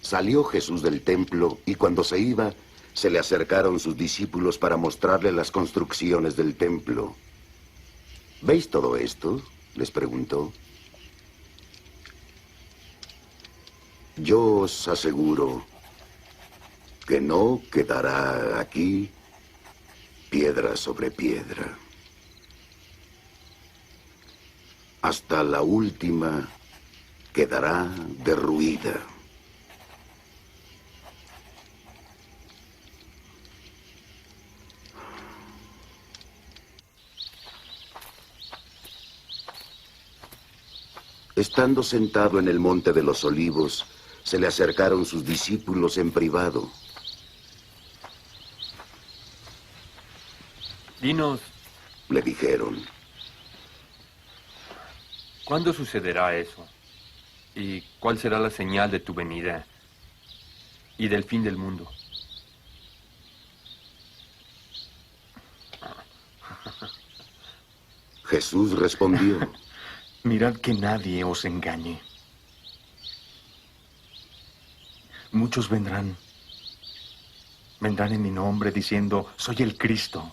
Salió Jesús del templo y cuando se iba, se le acercaron sus discípulos para mostrarle las construcciones del templo. ¿Veis todo esto?, les preguntó. Yo os aseguro que no quedará aquí piedra sobre piedra. Hasta la última quedará derruida. Estando sentado en el monte de los Olivos, se le acercaron sus discípulos en privado. Dinos, le dijeron, ¿cuándo sucederá eso? ¿Y cuál será la señal de tu venida y del fin del mundo? Jesús respondió, mirad que nadie os engañe. Muchos vendrán en mi nombre diciendo, soy el Cristo.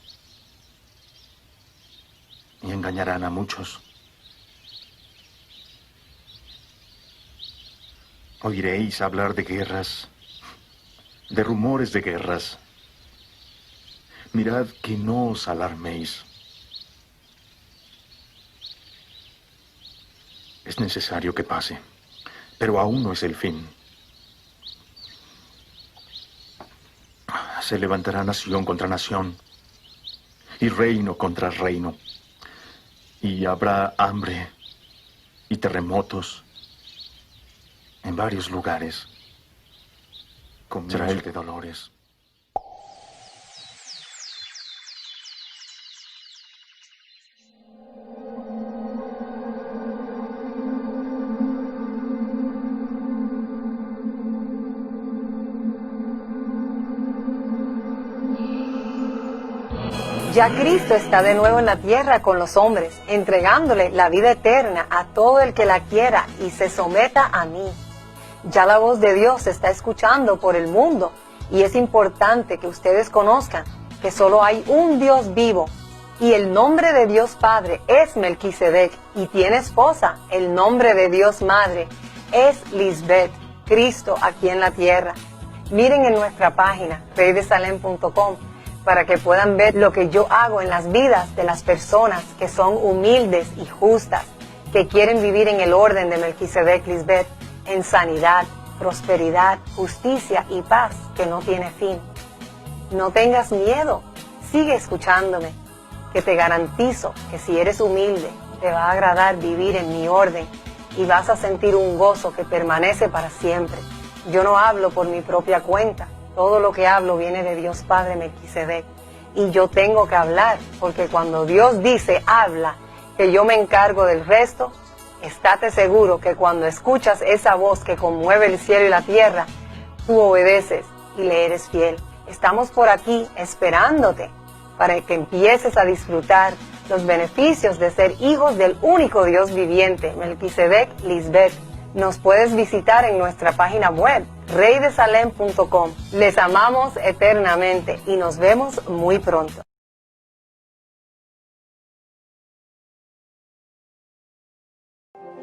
Y engañarán a muchos. Oiréis hablar de guerras, de rumores de guerras. Mirad que no os alarméis. Es necesario que pase, pero aún no es el fin. Se levantará nación contra nación, y reino contra reino. Y habrá hambre y terremotos en varios lugares. Será el de dolores. Ya Cristo está de nuevo en la tierra con los hombres, entregándole la vida eterna a todo el que la quiera y se someta a mí. Ya la voz de Dios se está escuchando por el mundo y es importante que ustedes conozcan que solo hay un Dios vivo y el nombre de Dios Padre es Melquisedec y tiene esposa. El nombre de Dios Madre es Lisbeth, Cristo aquí en la tierra. Miren en nuestra página, reydesalem.com, para que puedan ver lo que yo hago en las vidas de las personas que son humildes y justas, que quieren vivir en el orden de Melquisedec Lisbeth, en sanidad, prosperidad, justicia y paz que no tiene fin. No tengas miedo, sigue escuchándome, que te garantizo que si eres humilde, te va a agradar vivir en mi orden y vas a sentir un gozo que permanece para siempre. Yo no hablo por mi propia cuenta. Todo lo que hablo viene de Dios Padre Melquisedec. Y yo tengo que hablar, porque cuando Dios dice, habla, que yo me encargo del resto, estate seguro que cuando escuchas esa voz que conmueve el cielo y la tierra, tú obedeces y le eres fiel. Estamos por aquí esperándote para que empieces a disfrutar los beneficios de ser hijos del único Dios viviente, Melquisedec Lisbeth. Nos puedes visitar en nuestra página web, reydesalem.com. Les amamos eternamente y nos vemos muy pronto.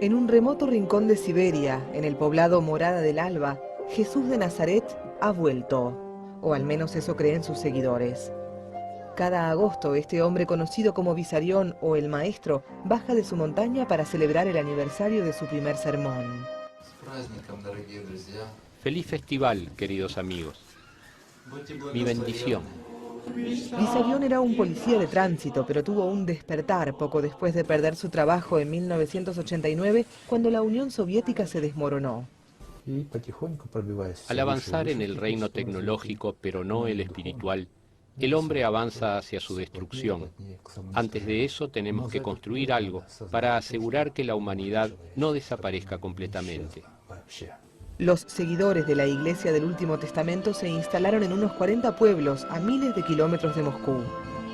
En un remoto rincón de Siberia, en el poblado Morada del Alba, Jesús de Nazaret ha vuelto, o al menos eso creen sus seguidores. Cada agosto, este hombre conocido como Visarión o el Maestro baja de su montaña para celebrar el aniversario de su primer sermón. Feliz festival, queridos amigos. Mi bendición. Visarión era un policía de tránsito, pero tuvo un despertar poco después de perder su trabajo en 1989, cuando la Unión Soviética se desmoronó. Al avanzar en el reino tecnológico, pero no el espiritual, el hombre avanza hacia su destrucción. Antes de eso tenemos que construir algo para asegurar que la humanidad no desaparezca completamente. Los seguidores de la Iglesia del Último Testamento se instalaron en unos 40 pueblos a miles de kilómetros de Moscú.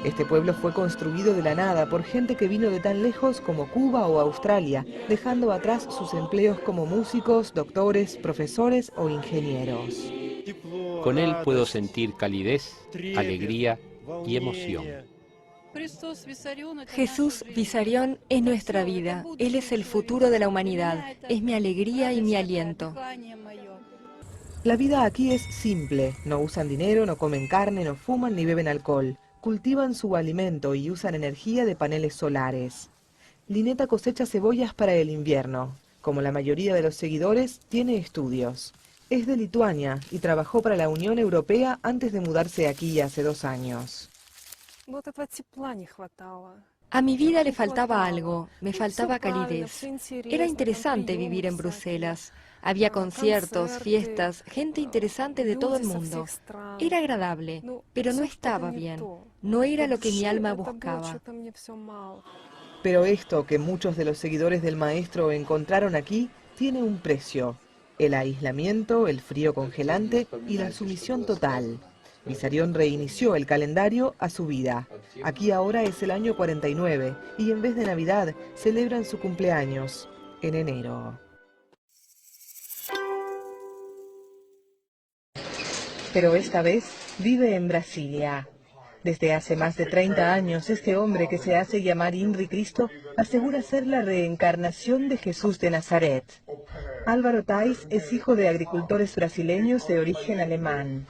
Este pueblo fue construido de la nada por gente que vino de tan lejos como Cuba o Australia, dejando atrás sus empleos como músicos, doctores, profesores o ingenieros. Con él puedo sentir calidez, alegría y emoción. Jesús Vissarion es nuestra vida. Él es el futuro de la humanidad. Es mi alegría y mi aliento. La vida aquí es simple. No usan dinero, no comen carne, no fuman ni beben alcohol. Cultivan su alimento y usan energía de paneles solares. Lineta cosecha cebollas para el invierno. Como la mayoría de los seguidores, tiene estudios. Es de Lituania y trabajó para la Unión Europea antes de mudarse aquí hace 2 años. A mi vida le faltaba algo, me faltaba calidez. Era interesante vivir en Bruselas. Había conciertos, fiestas, gente interesante de todo el mundo. Era agradable, pero no estaba bien. No era lo que mi alma buscaba. Pero esto que muchos de los seguidores del maestro encontraron aquí, tiene un precio. El aislamiento, el frío congelante y la sumisión total. Vissarion reinició el calendario a su vida. Aquí ahora es el año 49 y en vez de Navidad celebran su cumpleaños en enero. Pero esta vez vive en Brasilia. Desde hace más de 30 años, este hombre que se hace llamar Inri Cristo asegura ser la reencarnación de Jesús de Nazaret. Álvaro Tais es hijo de agricultores brasileños de origen alemán.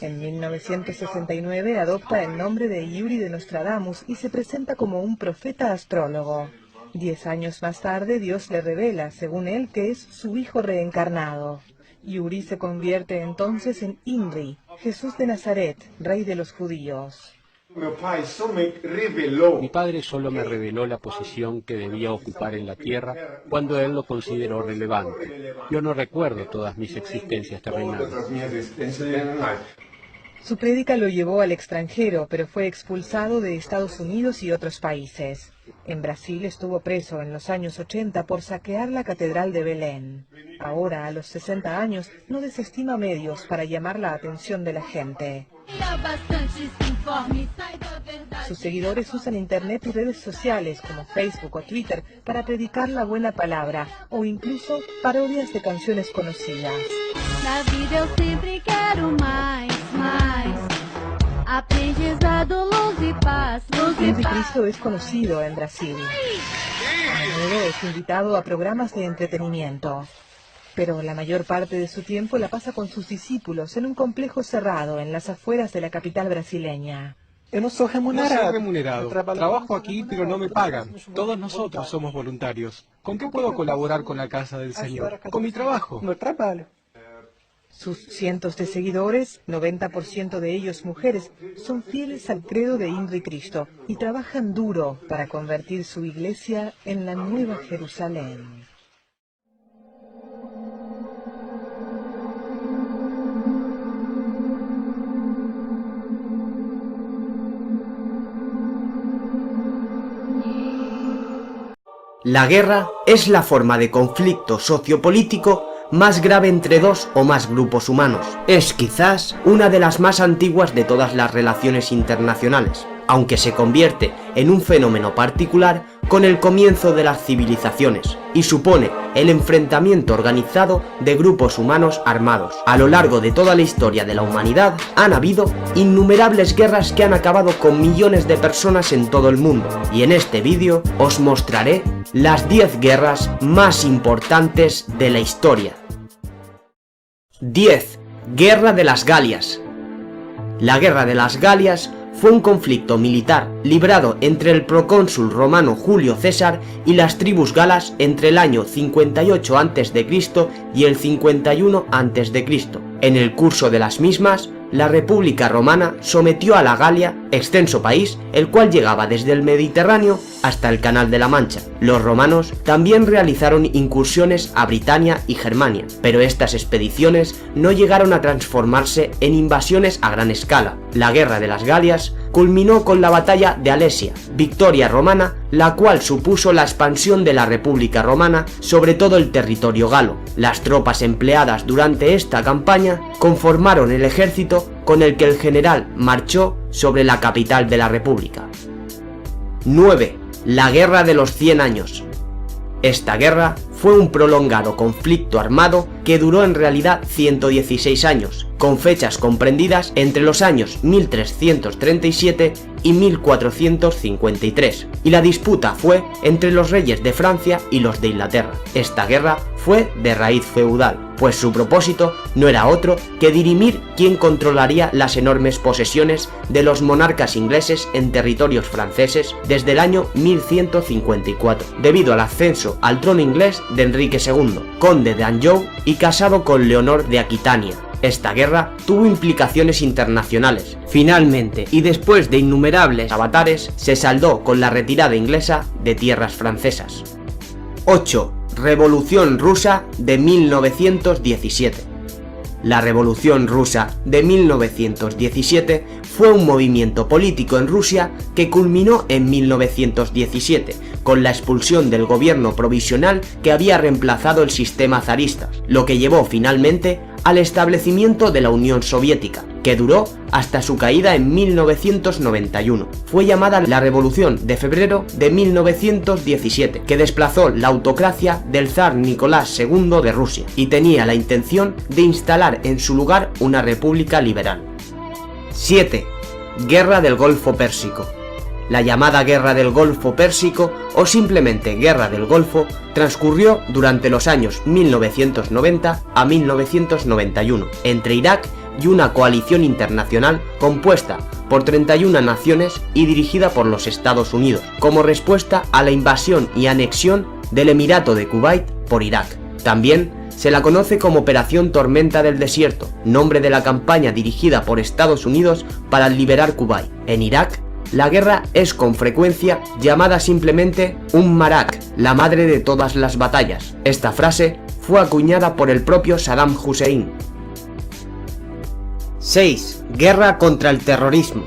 En 1969 adopta el nombre de Yuri de Nostradamus y se presenta como un profeta astrólogo. 10 años más tarde, Dios le revela, según él, que es su hijo reencarnado. Yuri se convierte entonces en Inri, Jesús de Nazaret, rey de los judíos. Mi padre solo me reveló la posición que debía ocupar en la tierra cuando él lo consideró relevante. Yo no recuerdo todas mis existencias terrenales. Su prédica lo llevó al extranjero, pero fue expulsado de Estados Unidos y otros países. En Brasil estuvo preso en los años 80 por saquear la Catedral de Belén. Ahora, a los 60 años, no desestima medios para llamar la atención de la gente. Sus seguidores usan Internet y redes sociales como Facebook o Twitter para predicar la buena palabra o incluso parodias de canciones conocidas. Na vida eu sempre quero mais, mais. Aprendizado, luz y paz, luz y Inri paz. Cristo es conocido en Brasil. A menudo es invitado a programas de entretenimiento. Pero la mayor parte de su tiempo la pasa con sus discípulos en un complejo cerrado en las afueras de la capital brasileña. No soy remunerado. Trabajo aquí, pero no me pagan. Todos nosotros somos voluntarios. ¿Con qué puedo colaborar con la casa del Señor? Con mi trabajo. Sus cientos de seguidores, 90% de ellos mujeres, son fieles al credo de Inri Cristo y trabajan duro para convertir su iglesia en la Nueva Jerusalén. La guerra es la forma de conflicto sociopolítico más grave entre dos o más grupos humanos. Es quizás una de las más antiguas de todas las relaciones internacionales, aunque se convierte en un fenómeno particular con el comienzo de las civilizaciones y supone el enfrentamiento organizado de grupos humanos armados. A lo largo de toda la historia de la humanidad han habido innumerables guerras que han acabado con millones de personas en todo el mundo, y en este vídeo os mostraré las 10 guerras más importantes de la historia. 10. Guerra de las Galias. La Guerra de las Galias fue un conflicto militar librado entre el procónsul romano Julio César y las tribus galas entre el año 58 a.C. y el 51 a.C. En el curso de las mismas, la República Romana sometió a la Galia, extenso país, el cual llegaba desde el Mediterráneo hasta el Canal de la Mancha. Los romanos también realizaron incursiones a Britania y Germania, pero estas expediciones no llegaron a transformarse en invasiones a gran escala. La Guerra de las Galias culminó con la batalla de Alesia, victoria romana, la cual supuso la expansión de la República Romana sobre todo el territorio galo. Las tropas empleadas durante esta campaña conformaron el ejército con el que el general marchó sobre la capital de la República. 9. La Guerra de los 100 años. Esta guerra fue un prolongado conflicto armado que duró en realidad 116 años, con fechas comprendidas entre los años 1337 y 1453, y la disputa fue entre los reyes de Francia y los de Inglaterra. Esta guerra fue de raíz feudal, pues su propósito no era otro que dirimir quién controlaría las enormes posesiones de los monarcas ingleses en territorios franceses desde el año 1154, debido al ascenso al trono inglés de Enrique II, conde de Anjou y casado con Leonor de Aquitania. Esta guerra tuvo implicaciones internacionales. Finalmente, y después de innumerables avatares, se saldó con la retirada inglesa de tierras francesas. 8. Revolución Rusa de 1917. La Revolución Rusa de 1917 fue un movimiento político en Rusia que culminó en 1917 con la expulsión del gobierno provisional que había reemplazado el sistema zarista, lo que llevó finalmente al establecimiento de la Unión Soviética, que duró hasta su caída en 1991. Fue llamada la Revolución de Febrero de 1917, que desplazó la autocracia del zar Nicolás II de Rusia y tenía la intención de instalar en su lugar una república liberal. 7. Guerra del Golfo Pérsico. La llamada Guerra del Golfo Pérsico, o simplemente Guerra del Golfo, transcurrió durante los años 1990 a 1991 entre Irak y una coalición internacional compuesta por 31 naciones y dirigida por los Estados Unidos, como respuesta a la invasión y anexión del Emirato de Kuwait por Irak. También se la conoce como Operación Tormenta del Desierto, nombre de la campaña dirigida por Estados Unidos para liberar Kuwait. En Irak, la guerra es con frecuencia llamada simplemente Marak, la madre de todas las batallas. Esta frase fue acuñada por el propio Saddam Hussein. 6. Guerra contra el terrorismo.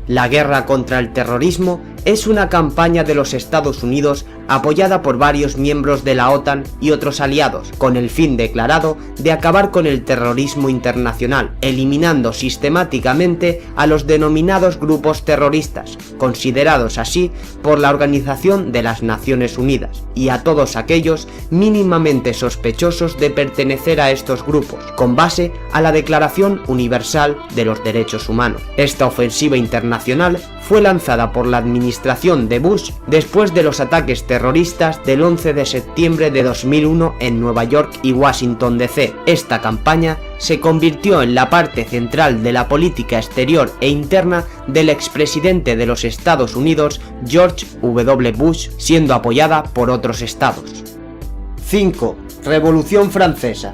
La guerra contra el terrorismo es una campaña de los Estados Unidos apoyada por varios miembros de la OTAN y otros aliados, con el fin declarado de acabar con el terrorismo internacional, eliminando sistemáticamente a los denominados grupos terroristas, considerados así por la Organización de las Naciones Unidas, y a todos aquellos mínimamente sospechosos de pertenecer a estos grupos, con base a la Declaración Universal de los Derechos Humanos. Esta ofensiva internacional fue lanzada por la administración de Bush después de los ataques terroristas del 11 de septiembre de 2001 en Nueva York y Washington DC. Esta campaña se convirtió en la parte central de la política exterior e interna del expresidente de los Estados Unidos, George W. Bush, siendo apoyada por otros estados. 5. Revolución Francesa.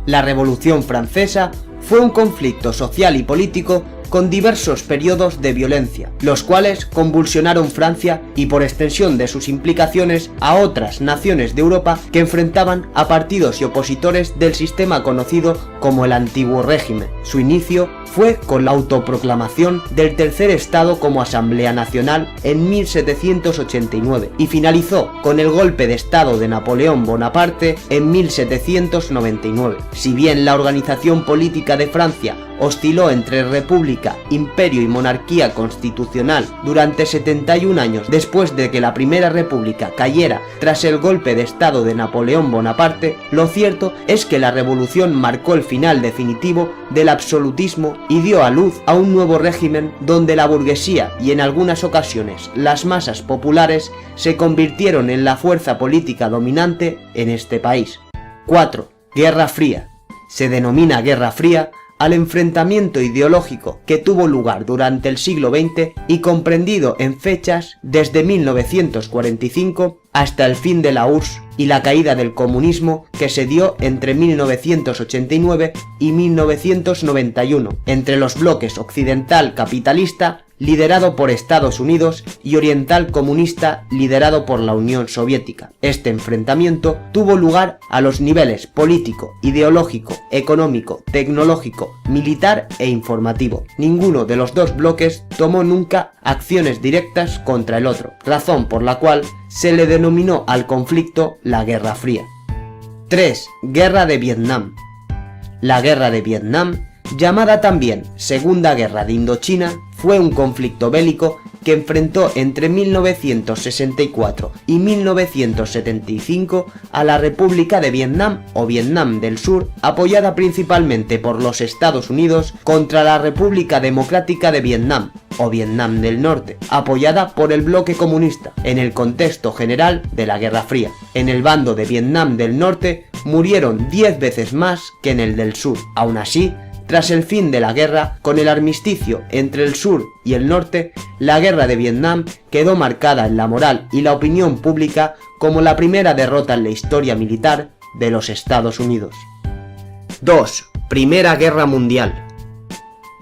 La Revolución Francesa fue un conflicto social y político con diversos periodos de violencia, los cuales convulsionaron Francia y por extensión de sus implicaciones a otras naciones de Europa que enfrentaban a partidos y opositores del sistema conocido como el Antiguo Régimen. Su inicio fue con la autoproclamación del Tercer Estado como Asamblea Nacional en 1789 y finalizó con el golpe de Estado de Napoleón Bonaparte en 1799. Si bien la organización política de Francia osciló entre república, imperio y monarquía constitucional durante 71 años después de que la Primera República cayera tras el golpe de Estado de Napoleón Bonaparte, lo cierto es que la revolución marcó el final definitivo del absolutismo y dio a luz a un nuevo régimen donde la burguesía y en algunas ocasiones las masas populares se convirtieron en la fuerza política dominante en este país. 4. Guerra Fría. Se denomina Guerra Fría al enfrentamiento ideológico que tuvo lugar durante el siglo XX y comprendido en fechas desde 1945 hasta el fin de la URSS y la caída del comunismo que se dio entre 1989 y 1991 entre los bloques occidental capitalista liderado por Estados Unidos, y Oriental Comunista, liderado por la Unión Soviética. Este enfrentamiento tuvo lugar a los niveles político, ideológico, económico, tecnológico, militar e informativo. Ninguno de los dos bloques tomó nunca acciones directas contra el otro, razón por la cual se le denominó al conflicto la Guerra Fría. 3. Guerra de Vietnam. La Guerra de Vietnam, llamada también Segunda Guerra de Indochina, fue un conflicto bélico que enfrentó entre 1964 y 1975 a la República de Vietnam o Vietnam del Sur, apoyada principalmente por los Estados Unidos, contra la República Democrática de Vietnam o Vietnam del Norte, apoyada por el bloque comunista, en el contexto general de la Guerra Fría. En el bando de Vietnam del Norte murieron 10 veces más que en el del Sur. Aún así, tras el fin de la guerra, con el armisticio entre el sur y el norte, la Guerra de Vietnam quedó marcada en la moral y la opinión pública como la primera derrota en la historia militar de los Estados Unidos. 2. Primera Guerra Mundial.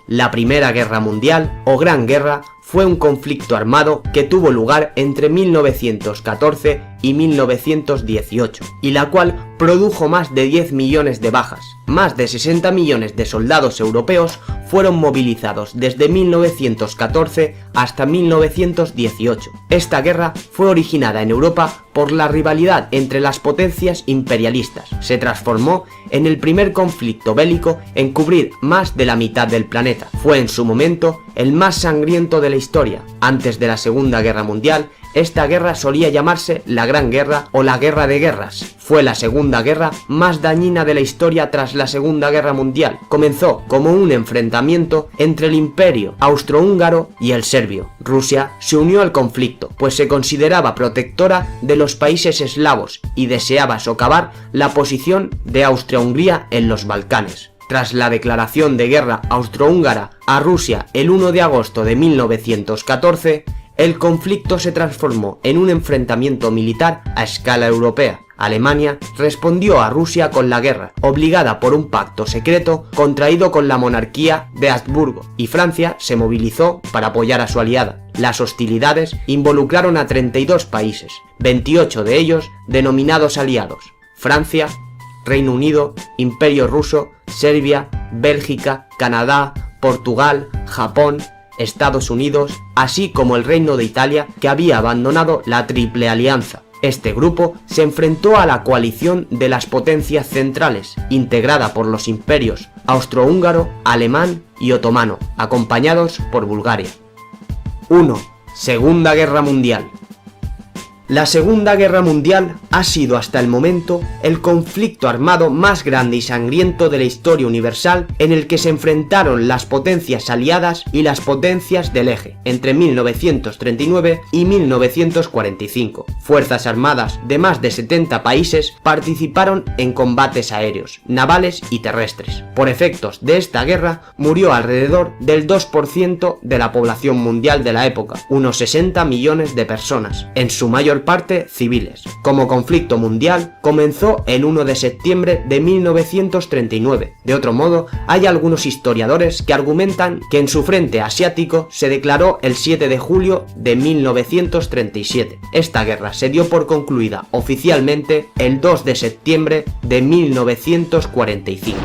La Primera Guerra Mundial, o Gran Guerra, fue un conflicto armado que tuvo lugar entre 1914 y 1918, y la cual produjo más de 10 millones de bajas. Más de 60 millones de soldados europeos fueron movilizados desde 1914 hasta 1918. Esta guerra fue originada en Europa por la rivalidad entre las potencias imperialistas. Se transformó en el primer conflicto bélico en cubrir más de la mitad del planeta. Fue en su momento el más sangriento de la historia. Antes de la Segunda Guerra Mundial, esta guerra solía llamarse la Gran Guerra o la Guerra de Guerras. Fue la segunda guerra más dañina de la historia tras la Segunda Guerra Mundial. Comenzó como un enfrentamiento entre el Imperio austrohúngaro y el serbio. Rusia se unió al conflicto, pues se consideraba protectora de los países eslavos y deseaba socavar la posición de Austria-Hungría en los Balcanes. Tras la declaración de guerra austrohúngara a Rusia el 1 de agosto de 1914, el conflicto se transformó en un enfrentamiento militar a escala europea. Alemania respondió a Rusia con la guerra, obligada por un pacto secreto contraído con la monarquía de Habsburgo, y Francia se movilizó para apoyar a su aliada. Las hostilidades involucraron a 32 países, 28 de ellos denominados aliados: Francia, Reino Unido, Imperio Ruso, Serbia, Bélgica, Canadá, Portugal, Japón, Estados Unidos, así como el Reino de Italia, que había abandonado la Triple Alianza. Este grupo se enfrentó a la coalición de las potencias centrales, integrada por los imperios austrohúngaro, alemán y otomano, acompañados por Bulgaria. 1. Segunda Guerra Mundial. La Segunda Guerra Mundial ha sido hasta el momento el conflicto armado más grande y sangriento de la historia universal, en el que se enfrentaron las potencias aliadas y las potencias del eje entre 1939 y 1945. Fuerzas armadas de más de 70 países participaron en combates aéreos, navales y terrestres. Por efectos de esta guerra murió alrededor del 2% de la población mundial de la época, unos 60 millones de personas, en su mayor parte civiles. Como conflicto mundial, comenzó el 1 de septiembre de 1939. De otro modo, hay algunos historiadores que argumentan que en su frente asiático se declaró el 7 de julio de 1937. Esta guerra se dio por concluida oficialmente el 2 de septiembre de 1945.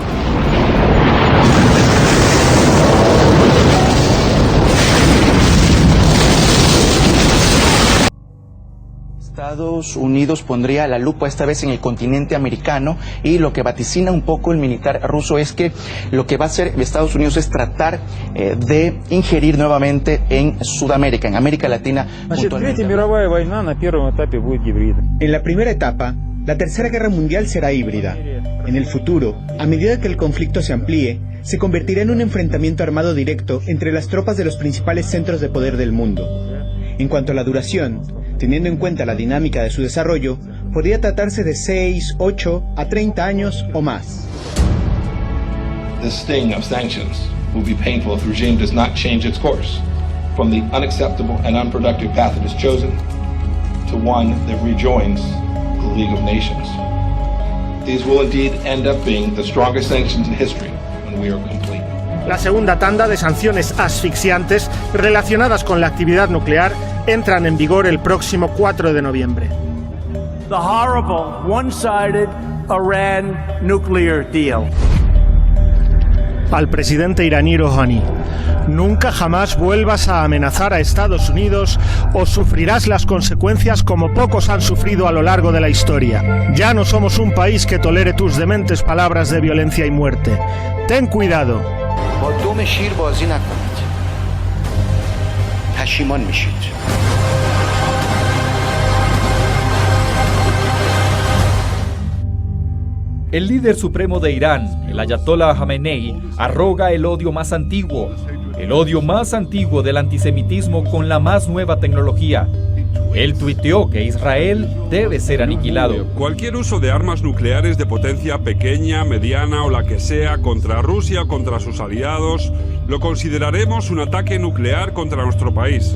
Estados Unidos pondría la lupa esta vez en el continente americano, y lo que vaticina un poco el militar ruso es que lo que va a hacer Estados Unidos es tratar de ingerir nuevamente en Sudamérica, en América Latina. En la primera etapa, la Tercera Guerra Mundial será híbrida. En el futuro, a medida que el conflicto se amplíe, se convertirá en un enfrentamiento armado directo entre las tropas de los principales centros de poder del mundo. En cuanto a la duración, teniendo en cuenta la dinámica de su desarrollo, podría tratarse de 6, 8 a 30 años o más. The sting of sanctions will be painful if the regime does not change its course from the unacceptable and unproductive path it has chosen to one that rejoins the League of Nations. These will indeed end up being the strongest sanctions in history when we are complete. La segunda tanda de sanciones asfixiantes relacionadas con la actividad nuclear entran en vigor el próximo 4 de noviembre. The horrible, one-sided Iran nuclear deal. Al presidente iraní Rouhani: nunca jamás vuelvas a amenazar a Estados Unidos o sufrirás las consecuencias como pocos han sufrido a lo largo de la historia. Ya no somos un país que tolere tus dementes palabras de violencia y muerte. Ten cuidado. El líder supremo de Irán, el Ayatollah Jamenei, arroga el odio más antiguo del antisemitismo con la más nueva tecnología. Él tuiteó que Israel debe ser aniquilado. Cualquier uso de armas nucleares de potencia pequeña, mediana o la que sea contra Rusia o contra sus aliados, lo consideraremos un ataque nuclear contra nuestro país.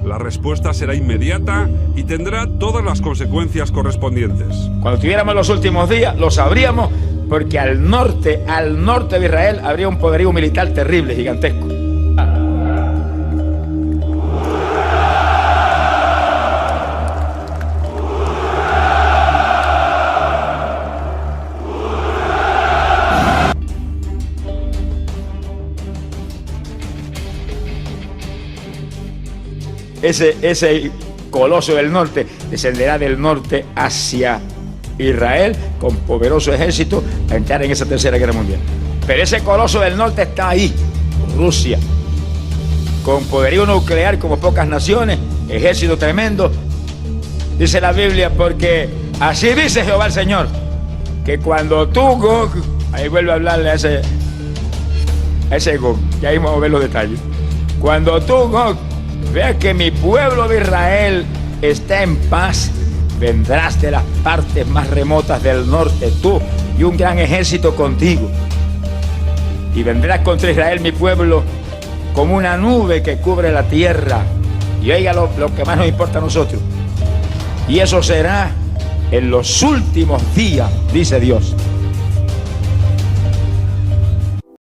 La respuesta será inmediata y tendrá todas las consecuencias correspondientes. Cuando tuviéramos los últimos días, lo sabríamos, porque al norte de Israel habría un poderío militar terrible, gigantesco. Ese coloso del norte descenderá del norte hacia Israel con poderoso ejército a entrar en esa tercera guerra mundial. Pero ese coloso del norte está ahí, Rusia, con poderío nuclear como pocas naciones, ejército tremendo. Dice la Biblia, porque así dice Jehová el Señor, que cuando tú, Gog, ahí vuelve a hablarle a ese Gog, ya ahí vamos a ver los detalles. Cuando tú, Gog, vea que mi pueblo de Israel está en paz, vendrás de las partes más remotas del norte, tú y un gran ejército contigo. Y vendrás contra Israel, mi pueblo, como una nube que cubre la tierra. Y oiga lo que más nos importa a nosotros. Y eso será en los últimos días, dice Dios.